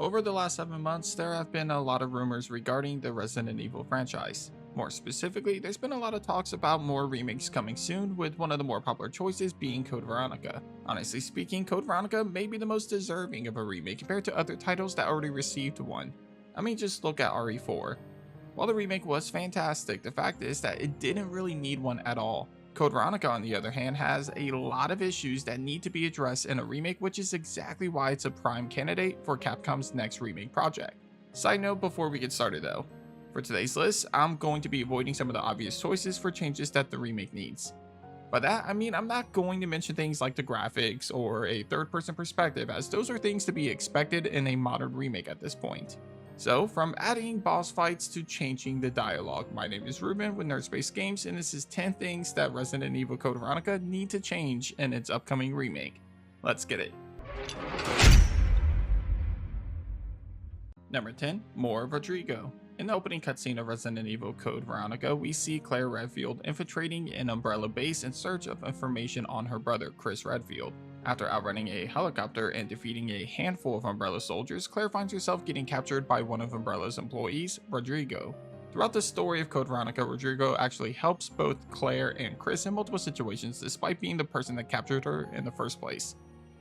over the last 7 months, there have been a lot of rumors regarding the Resident Evil franchise. More specifically, there's been a lot of talks about more remakes coming soon, with one of the more popular choices being Code Veronica. Honestly speaking, Code Veronica may be the most deserving of a remake compared to other titles that already received one. I mean, just look at RE4. While the remake was fantastic, the fact is that it didn't really need one at all. Code Veronica, on the other hand, has a lot of issues that need to be addressed in a remake, which is exactly why it's a prime candidate for Capcom's next remake project. Side note before we get started though, for today's list, I'm going to be avoiding some of the obvious choices for changes that the remake needs. By that, I mean I'm not going to mention things like the graphics or a third-person perspective, as those are things to be expected in a modern remake at this point. So, from adding boss fights to changing the dialogue, my name is Ruben with Nerdspace Games, and this is 10 things that Resident Evil Code Veronica need to change in its upcoming remake. Let's get it. Number 10. More Rodrigo. In the opening cutscene of Resident Evil Code Veronica, we see Claire Redfield infiltrating an Umbrella base in search of information on her brother, Chris Redfield. After outrunning a helicopter and defeating a handful of Umbrella soldiers, Claire finds herself getting captured by one of Umbrella's employees, Rodrigo. Throughout the story of Code Veronica, Rodrigo actually helps both Claire and Chris in multiple situations despite being the person that captured her in the first place.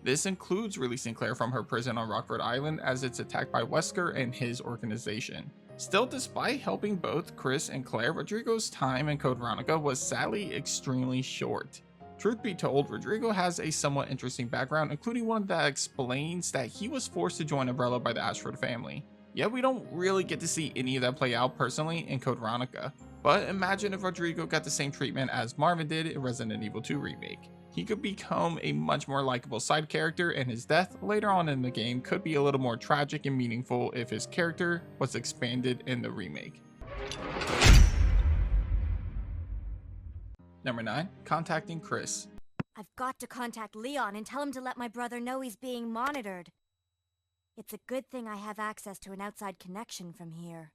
This includes releasing Claire from her prison on Rockford Island as it's attacked by Wesker and his organization. Still, despite helping both Chris and Claire, Rodrigo's time in Code Veronica was sadly extremely short. Truth be told, Rodrigo has a somewhat interesting background, including one that explains that he was forced to join Umbrella by the Ashford family. Yet we don't really get to see any of that play out personally in Code Veronica. But imagine if Rodrigo got the same treatment as Marvin did in Resident Evil 2 Remake. He could become a much more likable side character, and his death later on in the game could be a little more tragic and meaningful if his character was expanded in the remake. Number 9. Contacting Chris. I've got to contact Leon and tell him to let my brother know he's being monitored. It's a good thing I have access to an outside connection from here.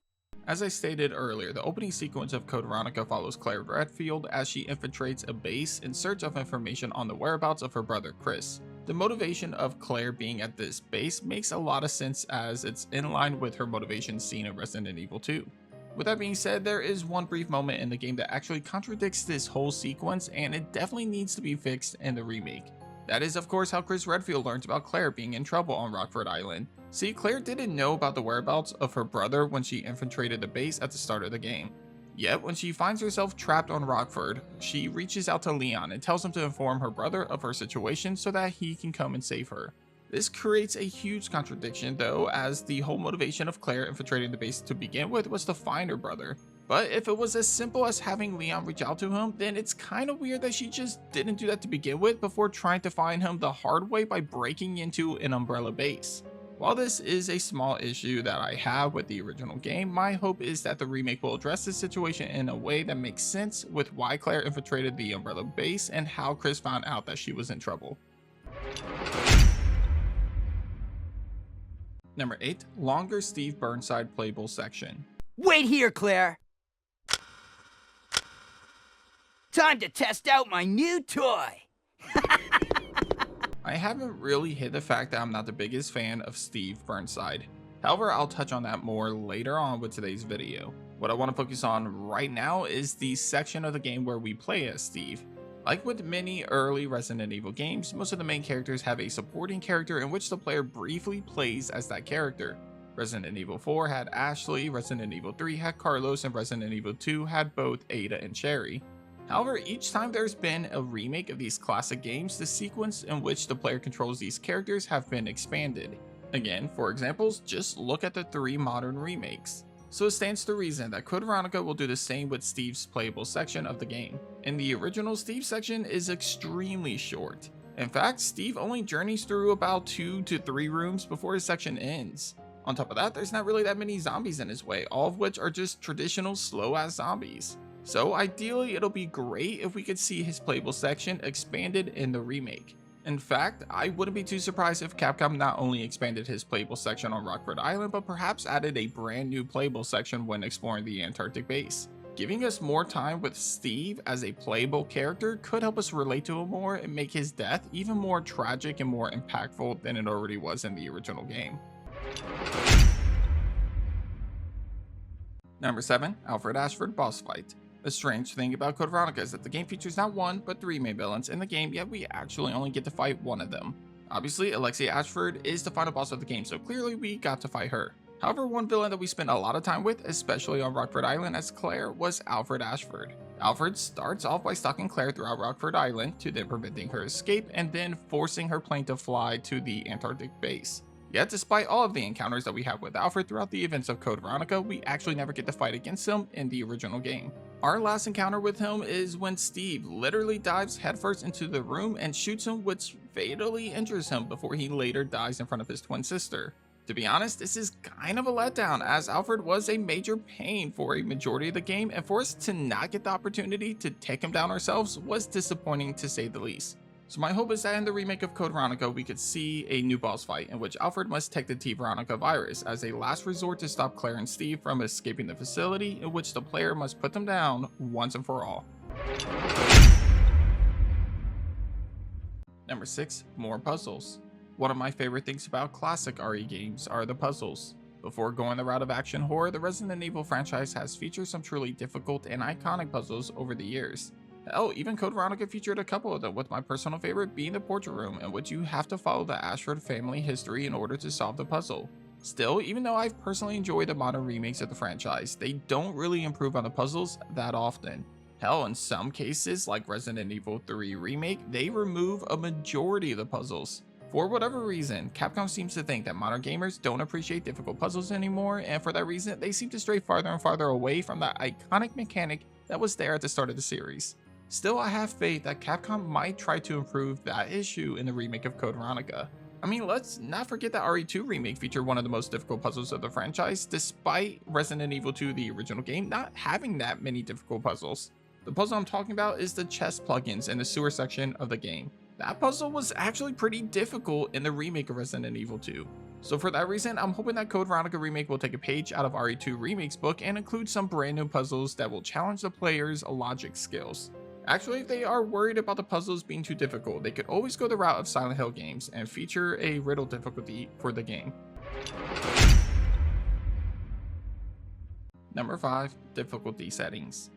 As I stated earlier, the opening sequence of Code Veronica follows Claire Redfield as she infiltrates a base in search of information on the whereabouts of her brother Chris. The motivation of Claire being at this base makes a lot of sense as it's in line with her motivation seen in Resident Evil 2. With that being said, there is one brief moment in the game that actually contradicts this whole sequence, and it definitely needs to be fixed in the remake. That is of course how Chris Redfield learns about Claire being in trouble on Rockford Island. See, Claire didn't know about the whereabouts of her brother when she infiltrated the base at the start of the game. Yet when she finds herself trapped on Rockford, she reaches out to Leon and tells him to inform her brother of her situation so that he can come and save her. This creates a huge contradiction though, as the whole motivation of Claire infiltrating the base to begin with was to find her brother. But if it was as simple as having Leon reach out to him, then it's kind of weird that she just didn't do that to begin with before trying to find him the hard way by breaking into an Umbrella base. While this is a small issue that I have with the original game, my hope is that the remake will address this situation in a way that makes sense with why Claire infiltrated the Umbrella base and how Chris found out that she was in trouble. Number 8. Longer Steve Burnside playable section. Wait here, Claire! Time to test out my new toy! I haven't really hid the fact that I'm not the biggest fan of Steve Burnside. However, I'll touch on that more later on with today's video. What I want to focus on right now is the section of the game where we play as Steve. Like with many early Resident Evil games, most of the main characters have a supporting character in which the player briefly plays as that character. Resident Evil 4 had Ashley, Resident Evil 3 had Carlos, and Resident Evil 2 had both Ada and Sherry. However, each time there's been a remake of these classic games, the sequence in which the player controls these characters have been expanded. Again, for examples, just look at the 3 modern remakes. So it stands to reason that Code Veronica will do the same with Steve's playable section of the game. In the original, Steve's section is extremely short. In fact, Steve only journeys through about 2 to 3 rooms before his section ends. On top of that, there's not really that many zombies in his way, all of which are just traditional slow-ass zombies. So ideally, it'll be great if we could see his playable section expanded in the remake. In fact, I wouldn't be too surprised if Capcom not only expanded his playable section on Rockford Island, but perhaps added a brand new playable section when exploring the Antarctic base. Giving us more time with Steve as a playable character could help us relate to him more and make his death even more tragic and more impactful than it already was in the original game. Number 7, Alfred Ashford boss fight. The strange thing about Code Veronica is that the game features not one, but 3 main villains in the game, yet we actually only get to fight one of them. Obviously, Alexia Ashford is the final boss of the game, so clearly we got to fight her. However, one villain that we spent a lot of time with, especially on Rockford Island as Claire, was Alfred Ashford. Alfred starts off by stalking Claire throughout Rockford Island, to then preventing her escape, and then forcing her plane to fly to the Antarctic base. Yet, despite all of the encounters that we have with Alfred throughout the events of Code Veronica, we actually never get to fight against him in the original game. Our last encounter with him is when Steve literally dives headfirst into the room and shoots him, which fatally injures him before he later dies in front of his twin sister. To be honest, this is kind of a letdown, as Alfred was a major pain for a majority of the game, and for us to not get the opportunity to take him down ourselves was disappointing to say the least. So my hope is that in the remake of Code Veronica we could see a new boss fight in which Alfred must take the T Veronica virus as a last resort to stop Claire and Steve from escaping the facility, in which the player must put them down once and for all. Number 6, more puzzles. One of my favorite things about classic RE games are the puzzles. Before going the route of action horror, the Resident Evil franchise has featured some truly difficult and iconic puzzles over the years. Hell, even Code Veronica featured a couple of them, with my personal favorite being the portrait room, in which you have to follow the Ashford family history in order to solve the puzzle. Still, even though I've personally enjoyed the modern remakes of the franchise, they don't really improve on the puzzles that often. Hell, in some cases, like Resident Evil 3 Remake, they remove a majority of the puzzles. For whatever reason, Capcom seems to think that modern gamers don't appreciate difficult puzzles anymore, and for that reason, they seem to stray farther and farther away from that iconic mechanic that was there at the start of the series. Still, I have faith that Capcom might try to improve that issue in the remake of Code Veronica. I mean, let's not forget that RE2 Remake featured one of the most difficult puzzles of the franchise, despite Resident Evil 2, the original game, not having that many difficult puzzles. The puzzle I'm talking about is the chest plugins in the sewer section of the game. That puzzle was actually pretty difficult in the remake of Resident Evil 2. So for that reason, I'm hoping that Code Veronica Remake will take a page out of RE2 Remake's book and include some brand new puzzles that will challenge the player's logic skills. Actually, if they are worried about the puzzles being too difficult, they could always go the route of Silent Hill games and feature a riddle difficulty for the game. Number 5, difficulty settings.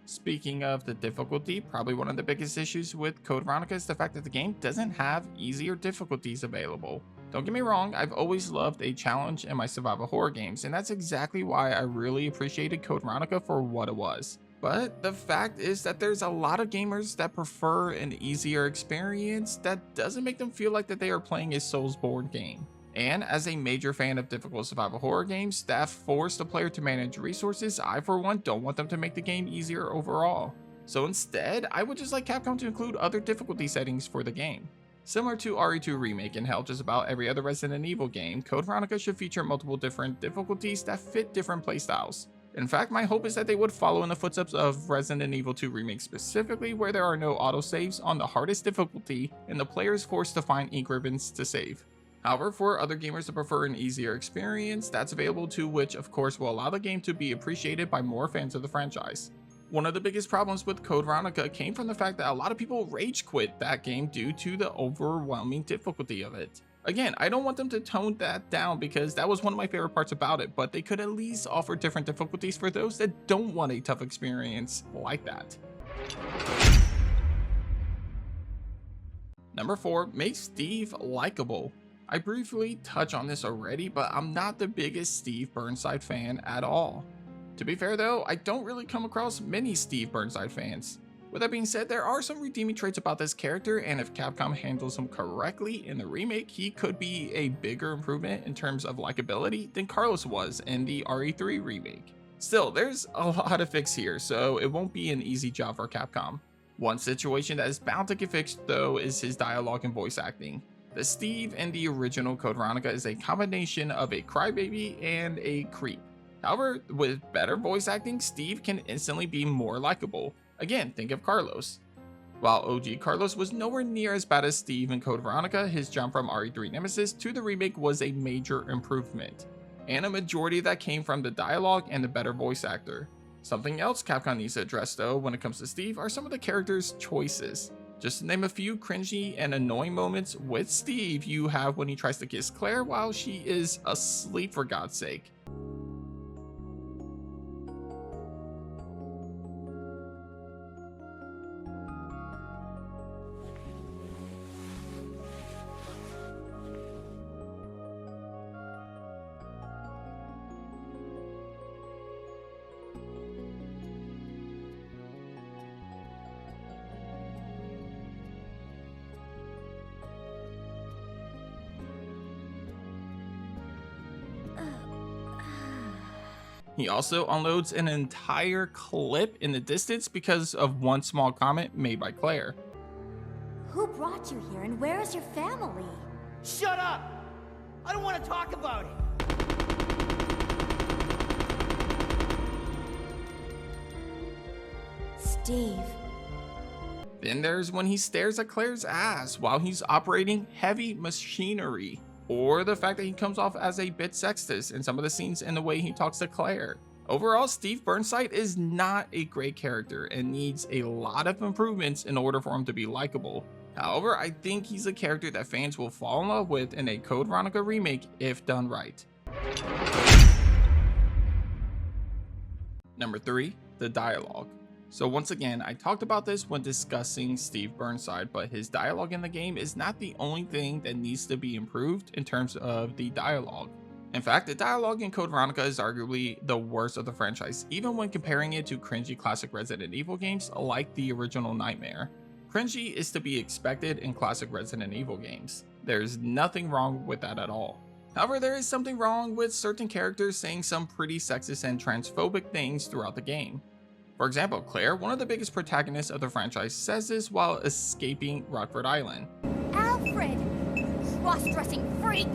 Speaking of the difficulty, probably one of the biggest issues with Code Veronica is the fact that the game doesn't have easier difficulties available. Don't get me wrong, I've always loved a challenge in my survival horror games, and that's exactly why I really appreciated Code Veronica for what it was. But the fact is that there's a lot of gamers that prefer an easier experience that doesn't make them feel like that they are playing a Soulsborne game. And as a major fan of difficult survival horror games that force the player to manage resources, I for one don't want them to make the game easier overall. So instead, I would just like Capcom to include other difficulty settings for the game. Similar to RE2 Remake and hell, just about every other Resident Evil game, Code Veronica should feature multiple different difficulties that fit different playstyles. In fact, my hope is that they would follow in the footsteps of Resident Evil 2 Remake, specifically where there are no autosaves on the hardest difficulty and the player is forced to find ink ribbons to save. However, for other gamers that prefer an easier experience, that's available too, which of course will allow the game to be appreciated by more fans of the franchise. One of the biggest problems with Code Veronica came from the fact that a lot of people rage quit that game due to the overwhelming difficulty of it. Again, I don't want them to tone that down because that was one of my favorite parts about it, but they could at least offer different difficulties for those that don't want a tough experience like that. Number 4, make Steve likable. I briefly touched on this already, but I'm not the biggest Steve Burnside fan at all. To be fair though, I don't really come across many Steve Burnside fans. With that being said, there are some redeeming traits about this character, and if Capcom handles him correctly in the remake, he could be a bigger improvement in terms of likability than Carlos was in the RE3 remake. Still, there's a lot to fix here, so it won't be an easy job for Capcom. One situation that is bound to get fixed though is his dialogue and voice acting. The Steve in the original Code Veronica is a combination of a crybaby and a creep. However, with better voice acting, Steve can instantly be more likable. Again, think of Carlos. While OG Carlos was nowhere near as bad as Steve in Code Veronica, his jump from RE3 Nemesis to the remake was a major improvement. And a majority of that came from the dialogue and the better voice actor. Something else Capcom needs to address though when it comes to Steve are some of the character's choices. Just to name a few cringy and annoying moments with Steve you have when he tries to kiss Claire while she is asleep, for God's sake. He also unloads an entire clip in the distance because of one small comment made by Claire. Who brought you here and where is your family? Shut up! I don't want to talk about it! Steve. Then there's when he stares at Claire's ass while he's operating heavy machinery. Or the fact that he comes off as a bit sexist in some of the scenes and the way he talks to Claire. Overall, Steve Burnside is not a great character and needs a lot of improvements in order for him to be likable. However, I think he's a character that fans will fall in love with in a Code Veronica remake if done right. Number 3, the dialogue. So once again, I talked about this when discussing Steve Burnside, but his dialogue in the game is not the only thing that needs to be improved in terms of the dialogue. In fact, the dialogue in Code Veronica is arguably the worst of the franchise, even when comparing it to cringy classic Resident Evil games like the original Nightmare. Cringy is to be expected in classic Resident Evil games. There's nothing wrong with that at all. However, there is something wrong with certain characters saying some pretty sexist and transphobic things throughout the game. For example, Claire, one of the biggest protagonists of the franchise, says this while escaping Rockford Island. Alfred! Cross-dressing freak!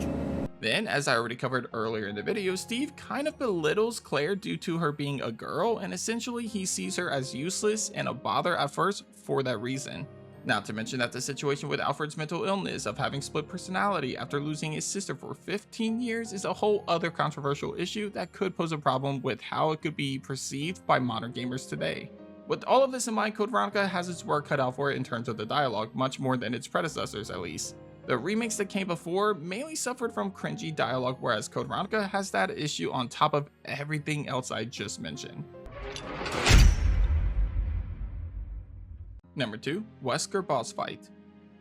Then, as I already covered earlier in the video, Steve kind of belittles Claire due to her being a girl, and essentially he sees her as useless and a bother at first for that reason. Not to mention that the situation with Alfred's mental illness of having split personality after losing his sister for 15 years is a whole other controversial issue that could pose a problem with how it could be perceived by modern gamers today. With all of this in mind, Code Veronica has its work cut out for it in terms of the dialogue, much more than its predecessors at least. The remakes that came before mainly suffered from cringy dialogue, whereas Code Veronica has that issue on top of everything else I just mentioned. Number 2, Wesker boss fight.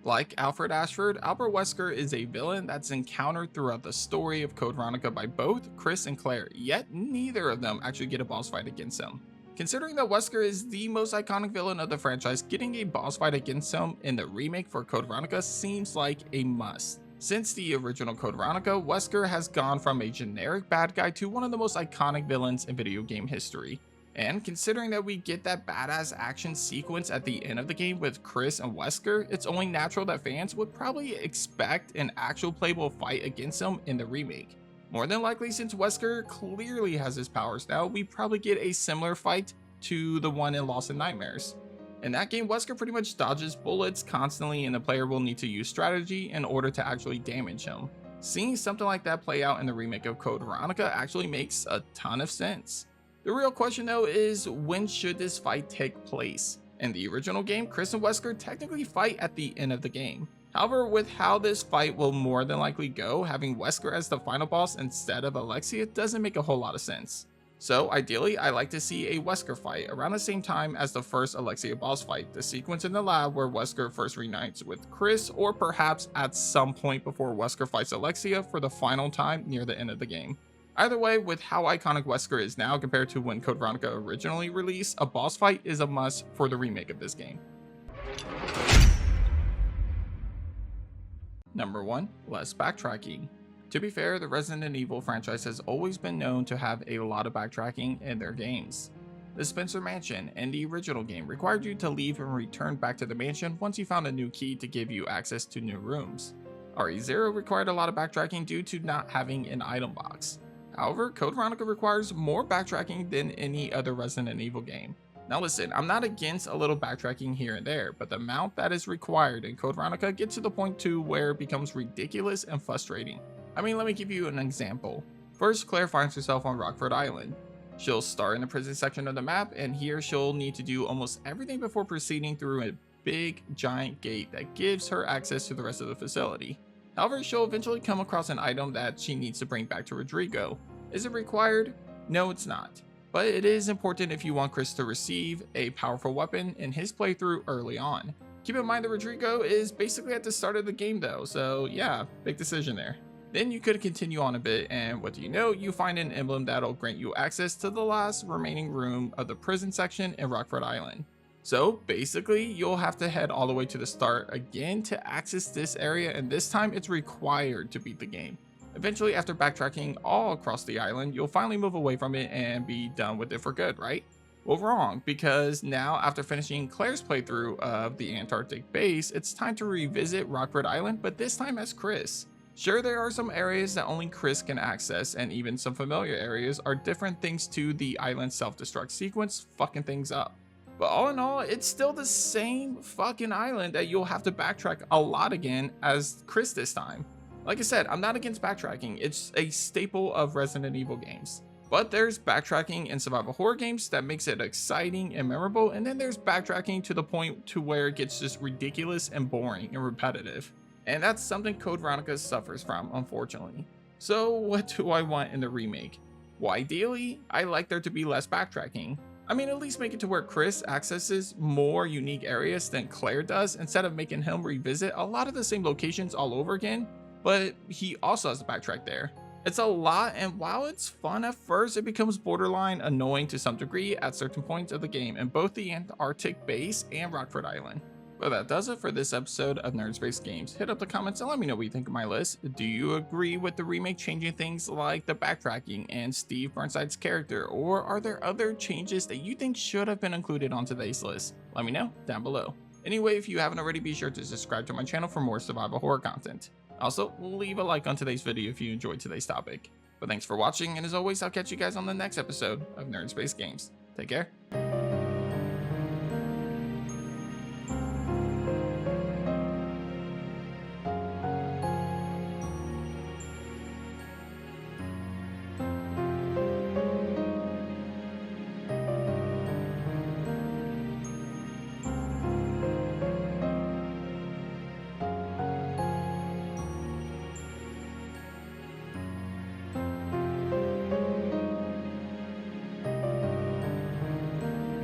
Like Alfred Ashford, Albert Wesker is a villain that's encountered throughout the story of Code Veronica by both Chris and Claire, yet neither of them actually get a boss fight against him. Considering that Wesker is the most iconic villain of the franchise, getting a boss fight against him in the remake for Code Veronica seems like a must. Since the original Code Veronica, Wesker has gone from a generic bad guy to one of the most iconic villains in video game history. And considering that we get that badass action sequence at the end of the game with Chris and Wesker, it's only natural that fans would probably expect an actual playable fight against him in the remake. More than likely, since Wesker clearly has his powers now, we probably get a similar fight to the one in Lost in Nightmares. In that game, Wesker pretty much dodges bullets constantly and the player will need to use strategy in order to actually damage him. Seeing something like that play out in the remake of Code Veronica actually makes a ton of sense. The real question though is, when should this fight take place? In the original game, Chris and Wesker technically fight at the end of the game. However, with how this fight will more than likely go, having Wesker as the final boss instead of Alexia doesn't make a whole lot of sense. So ideally, I like to see a Wesker fight around the same time as the first Alexia boss fight, the sequence in the lab where Wesker first reunites with Chris, or perhaps at some point before Wesker fights Alexia for the final time near the end of the game. Either way, with how iconic Wesker is now compared to when Code Veronica originally released, a boss fight is a must for the remake of this game. Number 1, less backtracking. To be fair, the Resident Evil franchise has always been known to have a lot of backtracking in their games. The Spencer Mansion in the original game required you to leave and return back to the mansion once you found a new key to give you access to new rooms. RE0 required a lot of backtracking due to not having an item box. However, Code Veronica requires more backtracking than any other Resident Evil game. Now listen, I'm not against a little backtracking here and there, but the amount that is required in Code Veronica gets to the point to where it becomes ridiculous and frustrating. I mean, let me give you an example. First, Claire finds herself on Rockford Island. She'll start in the prison section of the map, and here she'll need to do almost everything before proceeding through a big giant gate that gives her access to the rest of the facility. However, she'll eventually come across an item that she needs to bring back to Rodrigo. Is it required? No, it's not. But it is important if you want Chris to receive a powerful weapon in his playthrough early on. Keep in mind that Rodrigo is basically at the start of the game though, so yeah, big decision there. Then you could continue on a bit, and what do you know, you find an emblem that'll grant you access to the last remaining room of the prison section in Rockford Island. So basically, you'll have to head all the way to the start again to access this area, and this time it's required to beat the game. Eventually, after backtracking all across the island, you'll finally move away from it and be done with it for good, right? Well, wrong, because now after finishing Claire's playthrough of the Antarctic base, it's time to revisit Rockford Island, but this time as Chris. Sure, there are some areas that only Chris can access, and even some familiar areas are different thanks to the island self-destruct sequence fucking things up. But all in all, it's still the same fucking island that you'll have to backtrack a lot again as Chris this time. Like I said, I'm not against backtracking, it's a staple of Resident Evil games. But there's backtracking in survival horror games that makes it exciting and memorable, and then there's backtracking to the point to where it gets just ridiculous and boring and repetitive. And that's something Code Veronica suffers from, unfortunately. So what do I want in the remake? Well, ideally, I like there to be less backtracking. I mean, at least make it to where Chris accesses more unique areas than Claire does, instead of making him revisit a lot of the same locations all over again, but he also has to backtrack there. It's a lot, and while it's fun at first, it becomes borderline annoying to some degree at certain points of the game in both the Antarctic base and Rockford Island. But that does it for this episode of Nerdspace Games. Hit up the comments and let me know what you think of my list. Do you agree with the remake changing things like the backtracking and Steve Burnside's character, or are there other changes that you think should have been included on today's list? Let me know down below. Anyway, if you haven't already, be sure to subscribe to my channel for more survival horror content. Also, leave a like on today's video if you enjoyed today's topic. But thanks for watching, and as always, I'll catch you guys on the next episode of Nerdspace Games. Take care.